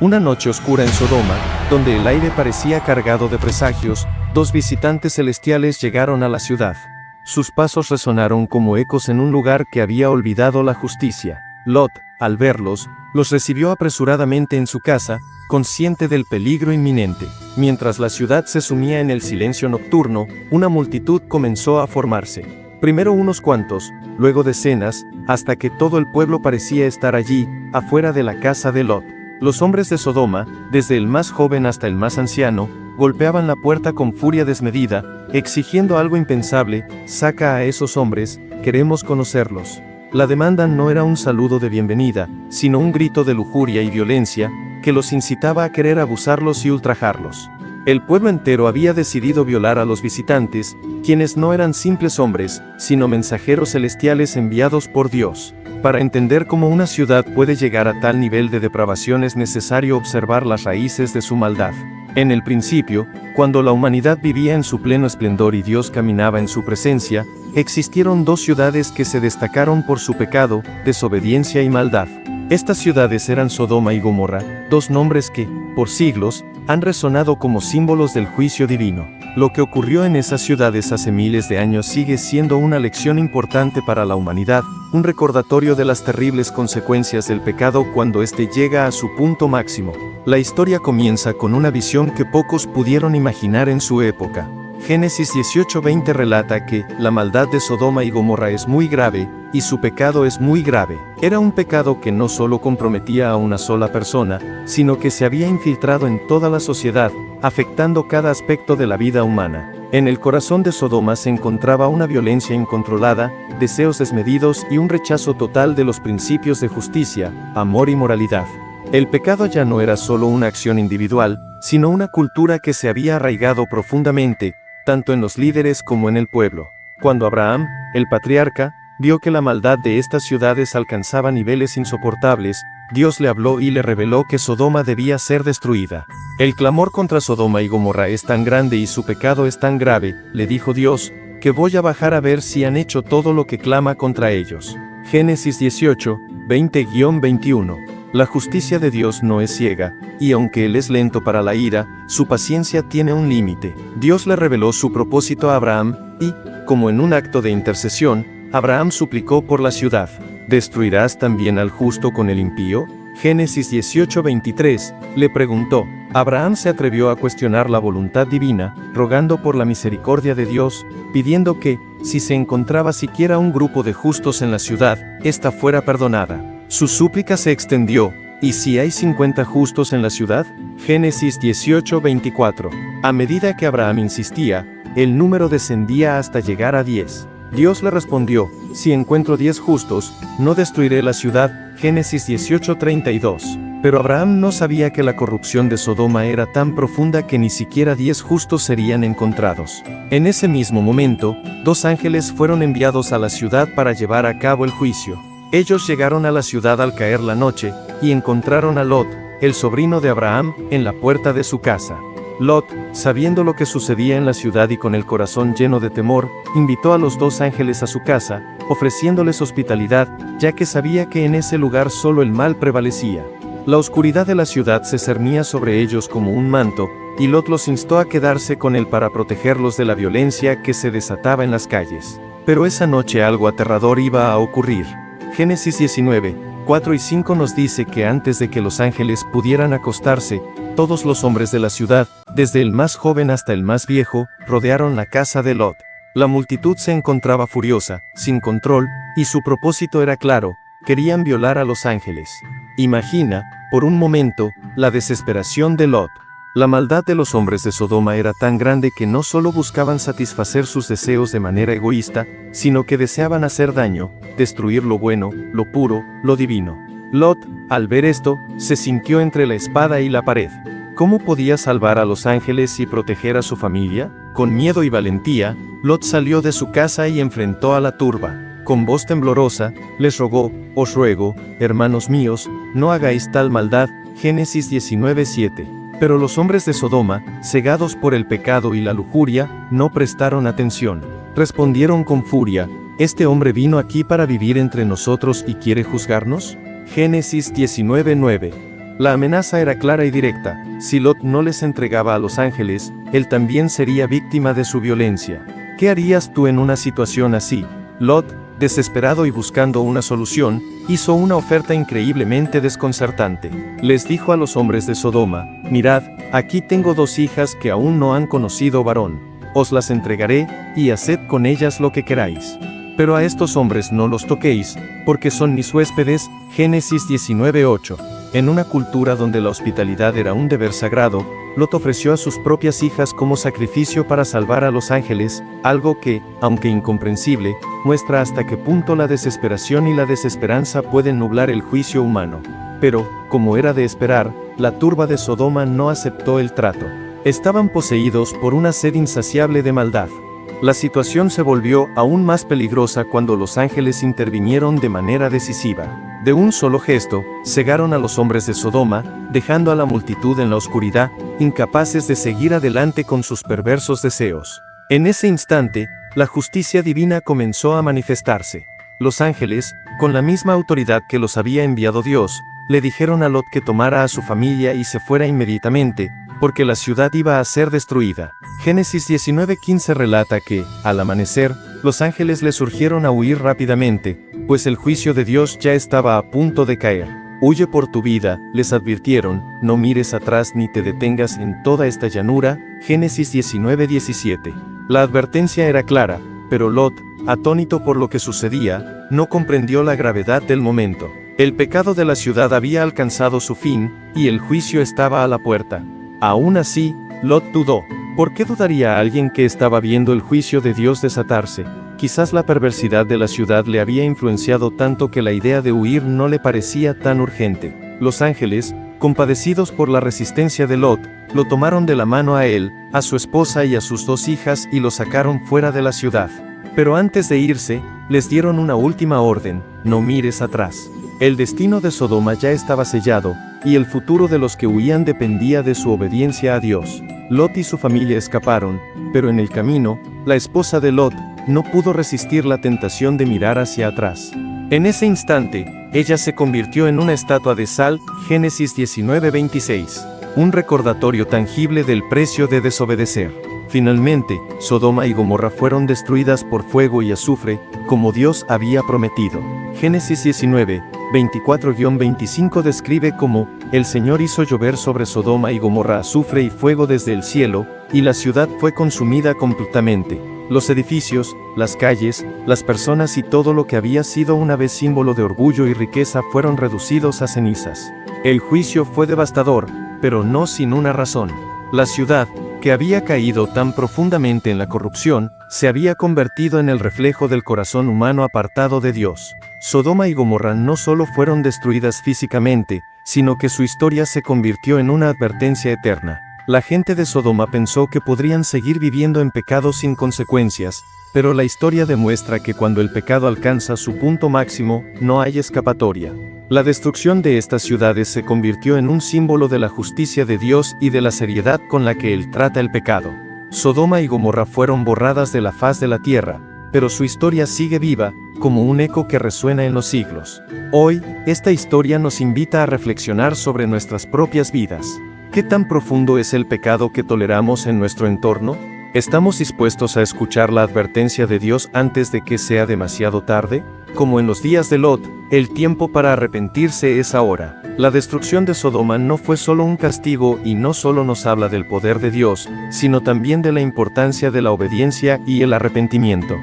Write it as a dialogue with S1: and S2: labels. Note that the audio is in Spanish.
S1: Una noche oscura en Sodoma, donde el aire parecía cargado de presagios, dos visitantes celestiales llegaron a la ciudad. Sus pasos resonaron como ecos en un lugar que había olvidado la justicia. Lot, al verlos, los recibió apresuradamente en su casa, consciente del peligro inminente. Mientras la ciudad se sumía en el silencio nocturno, una multitud comenzó a formarse. Primero unos cuantos, luego decenas, hasta que todo el pueblo parecía estar allí, afuera de la casa de Lot. Los hombres de Sodoma, desde el más joven hasta el más anciano, golpeaban la puerta con furia desmedida, exigiendo algo impensable: saca a esos hombres, queremos conocerlos. La demanda no era un saludo de bienvenida, sino un grito de lujuria y violencia, que los incitaba a querer abusarlos y ultrajarlos. El pueblo entero había decidido violar a los visitantes, quienes no eran simples hombres, sino mensajeros celestiales enviados por Dios. Para entender cómo una ciudad puede llegar a tal nivel de depravación es necesario observar las raíces de su maldad. En el principio, cuando la humanidad vivía en su pleno esplendor y Dios caminaba en su presencia, existieron dos ciudades que se destacaron por su pecado, desobediencia y maldad. Estas ciudades eran Sodoma y Gomorra, dos nombres que, por siglos, han resonado como símbolos del juicio divino. Lo que ocurrió en esas ciudades hace miles de años sigue siendo una lección importante para la humanidad, un recordatorio de las terribles consecuencias del pecado cuando éste llega a su punto máximo. La historia comienza con una visión que pocos pudieron imaginar en su época. Génesis 18:20 relata que la maldad de Sodoma y Gomorra es muy grave, y su pecado es muy grave. Era un pecado que no solo comprometía a una sola persona, sino que se había infiltrado en toda la sociedad, afectando cada aspecto de la vida humana. En el corazón de Sodoma se encontraba una violencia incontrolada, deseos desmedidos y un rechazo total de los principios de justicia, amor y moralidad. El pecado ya no era solo una acción individual, sino una cultura que se había arraigado profundamente, tanto en los líderes como en el pueblo. Cuando Abraham, el patriarca, vio que la maldad de estas ciudades alcanzaba niveles insoportables, Dios le habló y le reveló que Sodoma debía ser destruida. El clamor contra Sodoma y Gomorra es tan grande y su pecado es tan grave, le dijo Dios, que voy a bajar a ver si han hecho todo lo que clama contra ellos. Génesis 18, 20-21. La justicia de Dios no es ciega, y aunque Él es lento para la ira, su paciencia tiene un límite. Dios le reveló su propósito a Abraham, y, como en un acto de intercesión, Abraham suplicó por la ciudad. ¿Destruirás también al justo con el impío? Génesis 18:23, le preguntó. Abraham se atrevió a cuestionar la voluntad divina, rogando por la misericordia de Dios, pidiendo que, si se encontraba siquiera un grupo de justos en la ciudad, ésta fuera perdonada. Su súplica se extendió: ¿y si hay 50 justos en la ciudad? Génesis 18:24. A medida que Abraham insistía, el número descendía hasta llegar a 10. Dios le respondió: si encuentro 10 justos, no destruiré la ciudad. Génesis 18:32. Pero Abraham no sabía que la corrupción de Sodoma era tan profunda que ni siquiera 10 justos serían encontrados. En ese mismo momento, dos ángeles fueron enviados a la ciudad para llevar a cabo el juicio. Ellos llegaron a la ciudad al caer la noche, y encontraron a Lot, el sobrino de Abraham, en la puerta de su casa. Lot, sabiendo lo que sucedía en la ciudad y con el corazón lleno de temor, invitó a los dos ángeles a su casa, ofreciéndoles hospitalidad, ya que sabía que en ese lugar solo el mal prevalecía. La oscuridad de la ciudad se cernía sobre ellos como un manto, y Lot los instó a quedarse con él para protegerlos de la violencia que se desataba en las calles. Pero esa noche algo aterrador iba a ocurrir. Génesis 19, 4 y 5 nos dice que antes de que los ángeles pudieran acostarse, todos los hombres de la ciudad, desde el más joven hasta el más viejo, rodearon la casa de Lot. La multitud se encontraba furiosa, sin control, y su propósito era claro: querían violar a los ángeles. Imagina, por un momento, la desesperación de Lot. La maldad de los hombres de Sodoma era tan grande que no solo buscaban satisfacer sus deseos de manera egoísta, sino que deseaban hacer daño, destruir lo bueno, lo puro, lo divino. Lot, al ver esto, se sintió entre la espada y la pared. ¿Cómo podía salvar a los ángeles y proteger a su familia? Con miedo y valentía, Lot salió de su casa y enfrentó a la turba. Con voz temblorosa, les rogó: os ruego, hermanos míos, no hagáis tal maldad. Génesis 19:7. Pero los hombres de Sodoma, cegados por el pecado y la lujuria, no prestaron atención. Respondieron con furia: ¿este hombre vino aquí para vivir entre nosotros y quiere juzgarnos? Génesis 19:9. La amenaza era clara y directa: si Lot no les entregaba a los ángeles, él también sería víctima de su violencia. ¿Qué harías tú en una situación así? Lot, desesperado y buscando una solución, hizo una oferta increíblemente desconcertante. Les dijo a los hombres de Sodoma: mirad, aquí tengo 2 hijas que aún no han conocido varón. Os las entregaré, y haced con ellas lo que queráis. Pero a estos hombres no los toquéis, porque son mis huéspedes. Génesis 19:8. En una cultura donde la hospitalidad era un deber sagrado, Lot ofreció a sus propias hijas como sacrificio para salvar a los ángeles, algo que, aunque incomprensible, muestra hasta qué punto la desesperación y la desesperanza pueden nublar el juicio humano. Pero, como era de esperar, la turba de Sodoma no aceptó el trato. Estaban poseídos por una sed insaciable de maldad. La situación se volvió aún más peligrosa cuando los ángeles intervinieron de manera decisiva. De un solo gesto, cegaron a los hombres de Sodoma, dejando a la multitud en la oscuridad, incapaces de seguir adelante con sus perversos deseos. En ese instante, la justicia divina comenzó a manifestarse. Los ángeles, con la misma autoridad que los había enviado Dios, le dijeron a Lot que tomara a su familia y se fuera inmediatamente, porque la ciudad iba a ser destruida. Génesis 19:15 relata que, al amanecer, los ángeles le surgieron a huir rápidamente, pues el juicio de Dios ya estaba a punto de caer. Huye por tu vida, les advirtieron, no mires atrás ni te detengas en toda esta llanura. Génesis 19:17. La advertencia era clara, pero Lot, atónito por lo que sucedía, no comprendió la gravedad del momento. El pecado de la ciudad había alcanzado su fin, y el juicio estaba a la puerta. Aún así, Lot dudó. ¿Por qué dudaría alguien que estaba viendo el juicio de Dios desatarse? Quizás la perversidad de la ciudad le había influenciado tanto que la idea de huir no le parecía tan urgente. Los ángeles, compadecidos por la resistencia de Lot, lo tomaron de la mano a él, a su esposa y a sus 2 hijas y lo sacaron fuera de la ciudad. Pero antes de irse, les dieron una última orden: no mires atrás. El destino de Sodoma ya estaba sellado, y el futuro de los que huían dependía de su obediencia a Dios. Lot y su familia escaparon, pero en el camino, la esposa de Lot no pudo resistir la tentación de mirar hacia atrás. En ese instante, ella se convirtió en una estatua de sal. Génesis 19:26. Un recordatorio tangible del precio de desobedecer. Finalmente, Sodoma y Gomorra fueron destruidas por fuego y azufre, como Dios había prometido. Génesis 19:24-25 describe cómo el Señor hizo llover sobre Sodoma y Gomorra azufre y fuego desde el cielo, y la ciudad fue consumida completamente. Los edificios, las calles, las personas y todo lo que había sido una vez símbolo de orgullo y riqueza fueron reducidos a cenizas. El juicio fue devastador, pero no sin una razón. La ciudad, que había caído tan profundamente en la corrupción, se había convertido en el reflejo del corazón humano apartado de Dios. Sodoma y Gomorra no solo fueron destruidas físicamente, sino que su historia se convirtió en una advertencia eterna. La gente de Sodoma pensó que podrían seguir viviendo en pecado sin consecuencias, pero la historia demuestra que cuando el pecado alcanza su punto máximo, no hay escapatoria. La destrucción de estas ciudades se convirtió en un símbolo de la justicia de Dios y de la seriedad con la que Él trata el pecado. Sodoma y Gomorra fueron borradas de la faz de la tierra, pero su historia sigue viva, como un eco que resuena en los siglos. Hoy, esta historia nos invita a reflexionar sobre nuestras propias vidas. ¿Qué tan profundo es el pecado que toleramos en nuestro entorno? ¿Estamos dispuestos a escuchar la advertencia de Dios antes de que sea demasiado tarde? Como en los días de Lot, el tiempo para arrepentirse es ahora. La destrucción de Sodoma no fue solo un castigo y no solo nos habla del poder de Dios, sino también de la importancia de la obediencia y el arrepentimiento.